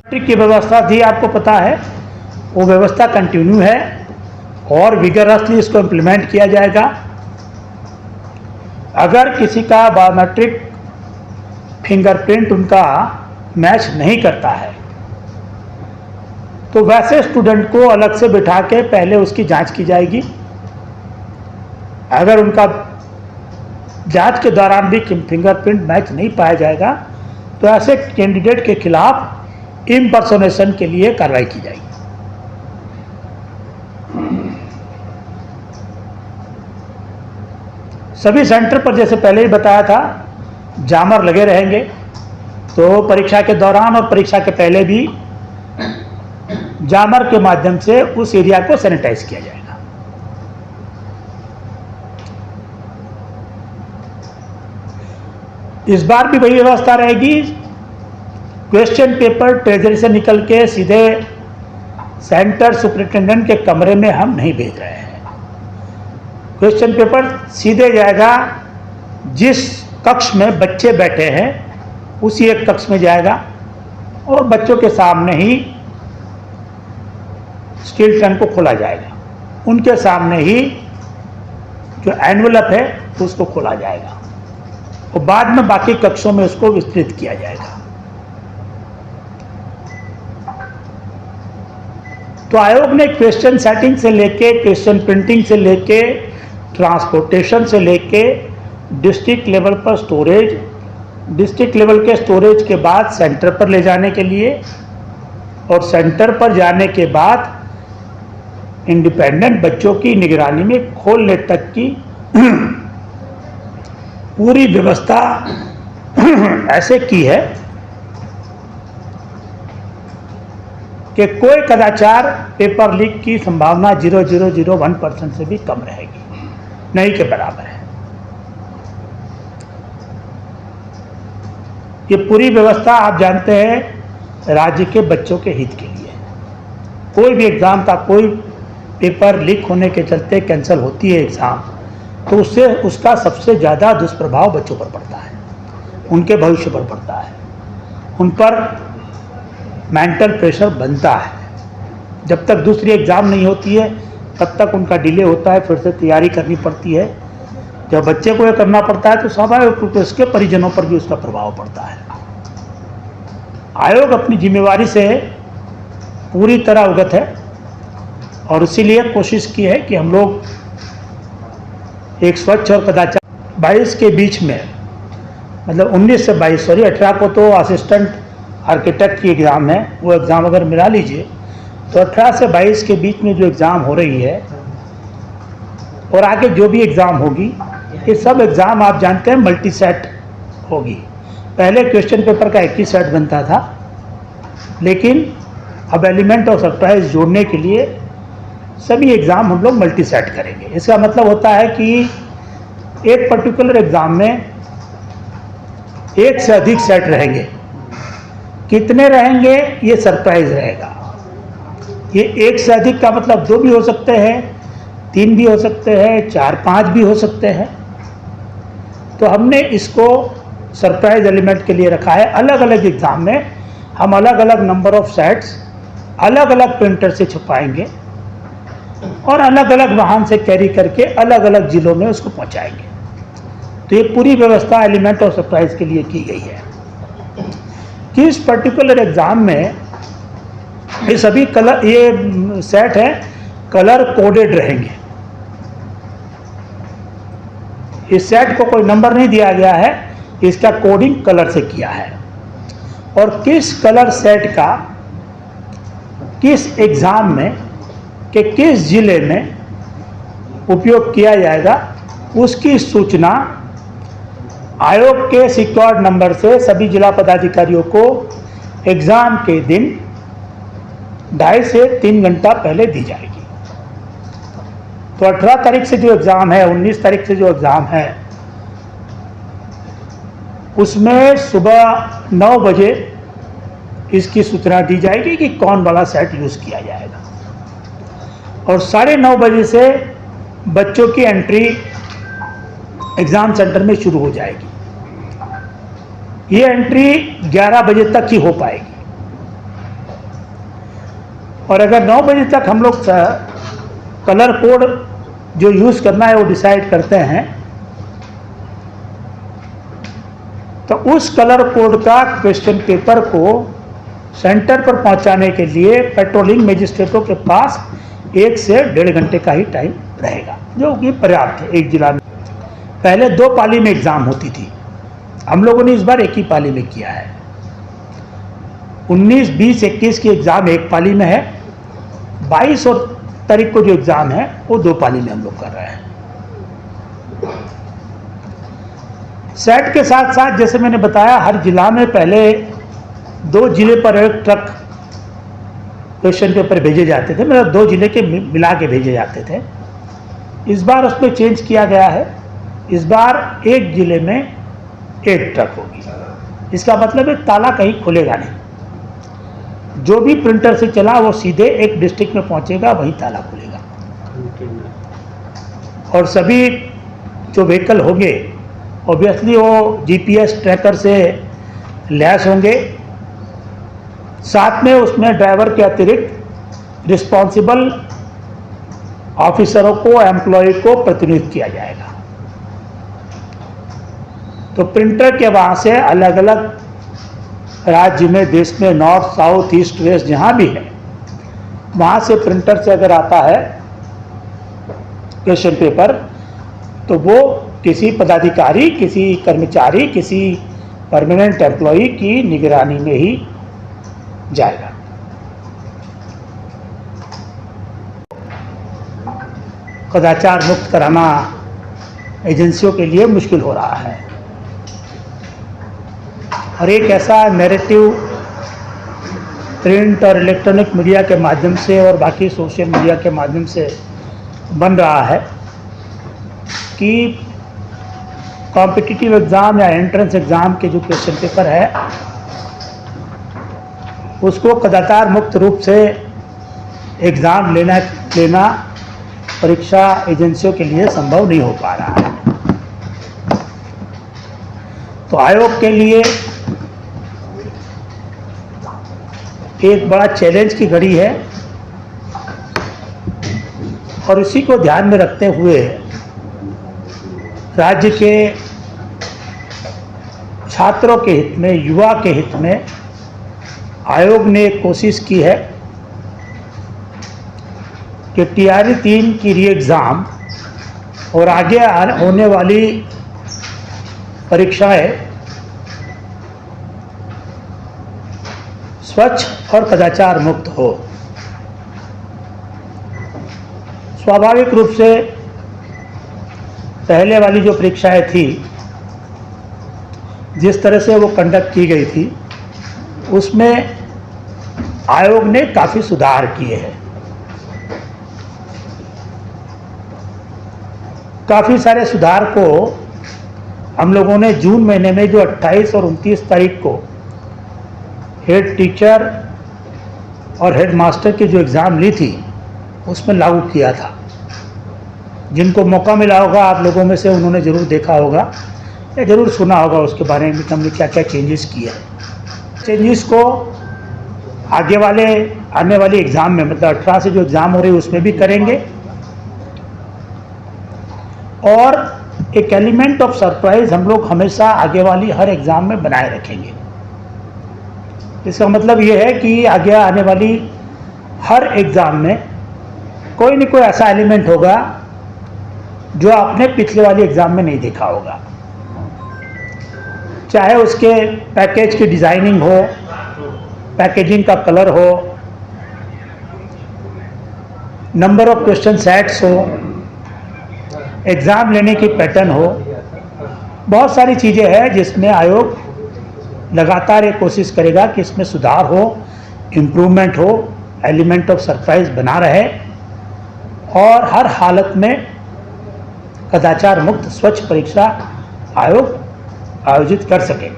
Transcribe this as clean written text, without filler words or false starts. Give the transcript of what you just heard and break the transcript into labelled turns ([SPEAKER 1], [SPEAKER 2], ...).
[SPEAKER 1] Matric की व्यवस्था थी, आपको पता है, वो व्यवस्था कंटिन्यू है और विगरसली इसको इम्प्लीमेंट किया जाएगा। अगर किसी का बायोमेट्रिक फिंगरप्रिंट उनका मैच नहीं करता है तो वैसे स्टूडेंट को अलग से बिठा के पहले उसकी जांच की जाएगी। अगर उनका जांच के दौरान भी फिंगरप्रिंट मैच नहीं पाया जाएगा तो ऐसे कैंडिडेट के खिलाफ इम्पर्सोनेशन के लिए कार्रवाई की जाएगी। सभी सेंटर पर जैसे पहले ही बताया था जामर लगे रहेंगे, तो परीक्षा के दौरान और परीक्षा के पहले भी जामर के माध्यम से उस एरिया को सैनिटाइज किया जाएगा। इस बार भी वही व्यवस्था रहेगी। क्वेश्चन पेपर ट्रेजरी से निकल के सीधे सेंटर सुपरिटेंडेंट के कमरे में हम नहीं भेज रहे हैं। क्वेश्चन पेपर सीधे जाएगा जिस कक्ष में बच्चे बैठे हैं उसी एक कक्ष में जाएगा और बच्चों के सामने ही स्टील टन को खोला जाएगा। उनके सामने ही जो एनवेलप है उसको खोला जाएगा और बाद में बाकी कक्षों में उसको विस्तृत किया जाएगा। तो आयोग ने क्वेश्चन सेटिंग से लेके, क्वेश्चन प्रिंटिंग से लेके, ट्रांसपोर्टेशन से लेके डिस्ट्रिक्ट लेवल पर स्टोरेज, डिस्ट्रिक्ट लेवल के स्टोरेज के बाद सेंटर पर ले जाने के लिए और सेंटर पर जाने के बाद इंडिपेंडेंट बच्चों की निगरानी में खोलने तक की पूरी व्यवस्था ऐसे की है कि कोई कदाचार पेपर लीक की संभावना 0.001% से भी कम रहेगी, नहीं के बराबर है। ये पूरी व्यवस्था आप जानते हैं राज्य के बच्चों के हित के लिए। कोई भी एग्जाम का कोई पेपर लीक होने के चलते कैंसिल होती है एग्जाम, तो उससे उसका सबसे ज़्यादा दुष्प्रभाव बच्चों पर पड़ता है, उनके भविष्य पर पड़ता है, उन पर मेंटल प्रेशर बनता है। जब तक दूसरी एग्ज़ाम नहीं होती है तब तक उनका डिले होता है, फिर से तैयारी करनी पड़ती है। जब बच्चे को ये करना पड़ता है तो स्वाभाविक रूप से उसके परिजनों पर भी उसका प्रभाव पड़ता है। आयोग अपनी जिम्मेवारी से पूरी तरह अवगत है और इसीलिए कोशिश की है कि हम लोग एक स्वच्छ और कदाचार 22 के बीच में, मतलब 19 से 22, सॉरी 18 को तो असिस्टेंट आर्किटेक्ट की एग्ज़ाम है, वो एग्ज़ाम अगर मिला लीजिए तो 18 से 22 के बीच में जो एग्ज़ाम हो रही है और आगे जो भी एग्ज़ाम होगी, ये सब एग्ज़ाम आप जानते हैं मल्टी सेट होगी। पहले क्वेश्चन पेपर का एक ही सेट बनता था, लेकिन अब एलिमेंट और सरप्राइज जोड़ने के लिए सभी एग्ज़ाम हम लोग मल्टी सेट करेंगे। इसका मतलब होता है कि एक पर्टिकुलर एग्ज़ाम में एक से अधिक सेट रहेंगे। कितने रहेंगे ये सरप्राइज रहेगा। ये एक से अधिक का मतलब 2 भी हो सकते हैं, 3 भी हो सकते हैं, 4, 5 भी हो सकते हैं। तो हमने इसको सरप्राइज एलिमेंट के लिए रखा है। अलग अलग एग्ज़ाम में हम अलग अलग नंबर ऑफ सेट्स अलग अलग प्रिंटर से छुपाएंगे और अलग अलग वाहन से कैरी करके अलग अलग जिलों में उसको पहुंचाएंगे। तो ये पूरी व्यवस्था एलिमेंट और सरप्राइज के लिए की गई है कि इस पर्टिकुलर एग्ज़ाम में ये सभी कलर, ये सेट है कलर कोडेड रहेंगे। इस सेट को कोई नंबर नहीं दिया गया है, इसका कोडिंग कलर से किया है और किस कलर सेट का किस एग्ज़ाम में कि किस जिले में उपयोग किया जाएगा उसकी सूचना आयोग के सिक्योर्ड नंबर से सभी जिला पदाधिकारियों को एग्ज़ाम के दिन 2.5 से 3 घंटा पहले दी जाएगी। तो 18 तारीख से जो एग्ज़ाम है, 19 तारीख से जो एग्ज़ाम है, उसमें सुबह 9 बजे इसकी सूचना दी जाएगी कि कौन वाला सेट यूज़ किया जाएगा और 9:30 बजे से बच्चों की एंट्री एग्ज़ाम सेंटर में शुरू हो जाएगी। ये एंट्री 11 बजे तक ही हो पाएगी। और अगर 9 बजे तक हम लोग कलर कोड जो यूज़ करना है वो डिसाइड करते हैं, तो उस कलर कोड का क्वेश्चन पेपर को सेंटर पर पहुंचाने के लिए पेट्रोलिंग मजिस्ट्रेटों के पास 1 से 1.5 घंटे का ही टाइम रहेगा, जो कि पर्याप्त है एक जिला में। पहले 2 पाली में एग्ज़ाम होती थी, हम लोगों ने इस बार एक ही पाली में किया है। 19, 20, 21 की एग्ज़ाम एक पाली में है, 22 और तारीख को जो एग्ज़ाम है वो 2 पाली में हम लोग कर रहे हैं। सेट के साथ साथ जैसे मैंने बताया, हर जिला में पहले 2 जिले पर एक ट्रक क्वेश्चन पेपर भेजे जाते थे, मतलब 2 जिले के मिला के भेजे जाते थे। इस बार उसमें चेंज किया गया है, इस बार एक जिले में एक ट्रक होगी। इसका मतलब है ताला कहीं खुलेगा नहीं, जो भी प्रिंटर से चला वो सीधे एक डिस्ट्रिक्ट में पहुंचेगा, वहीं ताला खुलेगा। और सभी जो व्हीकल होंगे ऑब्वियसली वो जीपीएस ट्रैकर से लैस होंगे। साथ में उसमें ड्राइवर के अतिरिक्त रिस्पॉन्सिबल ऑफिसरों को, एम्प्लॉय को प्रतिनिधित्व किया जाएगा। तो प्रिंटर के वहाँ से अलग अलग राज्य में, देश में, नॉर्थ, साउथ, ईस्ट, वेस्ट जहाँ भी है, वहाँ से प्रिंटर से अगर आता है क्वेश्चन पेपर, तो वो किसी पदाधिकारी, किसी कर्मचारी, किसी परमानेंट एम्प्लॉई की निगरानी में ही जाएगा। कदाचार मुक्त कराना एजेंसियों के लिए मुश्किल हो रहा है, और एक ऐसा नैरेटिव प्रिंट और इलेक्ट्रॉनिक मीडिया के माध्यम से और बाकी सोशल मीडिया के माध्यम से बन रहा है कि कॉम्पिटिटिव एग्ज़ाम या एंट्रेंस एग्ज़ाम के जो क्वेश्चन पेपर है उसको कदाचार मुक्त रूप से एग्ज़ाम लेना परीक्षा एजेंसियों के लिए संभव नहीं हो पा रहा है। तो आयोग के लिए एक बड़ा चैलेंज की घड़ी है, और इसी को ध्यान में रखते हुए राज्य के छात्रों के हित में, युवा के हित में आयोग ने कोशिश की है कि टीआरई 3 की री एग्ज़ाम और आगे होने वाली परीक्षाएं स्वच्छ और कदाचार मुक्त हो। स्वाभाविक रूप से पहले वाली जो परीक्षाएं थी, जिस तरह से वो कंडक्ट की गई थी, उसमें आयोग ने काफ़ी सुधार किए हैं। काफ़ी सारे सुधार को हम लोगों ने जून महीने में जो 28 और 29 तारीख को हेड टीचर और हेड मास्टर की जो एग्ज़ाम ली थी उसमें लागू किया था। जिनको मौका मिला होगा आप लोगों में से, उन्होंने ज़रूर देखा होगा या ज़रूर सुना होगा उसके बारे में हमने क्या क्या चेंजेस किए हैं। चेंजेस को आगे आने वाली एग्ज़ाम में, मतलब 18 से जो एग्ज़ाम हो रही है उसमें भी करेंगे, और एक एलिमेंट ऑफ सरप्राइज हम लोग हमेशा आगे वाली हर एग्ज़ाम में बनाए रखेंगे। इसका मतलब ये है कि आगे आने वाली हर एग्ज़ाम में कोई न कोई ऐसा एलिमेंट होगा जो आपने पिछले वाली एग्ज़ाम में नहीं देखा होगा, चाहे उसके पैकेज की डिज़ाइनिंग हो, पैकेजिंग का कलर हो, नंबर ऑफ क्वेश्चन सेट्स हो, एग्ज़ाम लेने की पैटर्न हो। बहुत सारी चीज़ें हैं जिसमें आयोग लगातार ये कोशिश करेगा कि इसमें सुधार हो, इम्प्रूवमेंट हो, एलिमेंट ऑफ सरप्राइज बना रहे, और हर हालत में कदाचार मुक्त स्वच्छ परीक्षा आयोग आयोजित कर सके।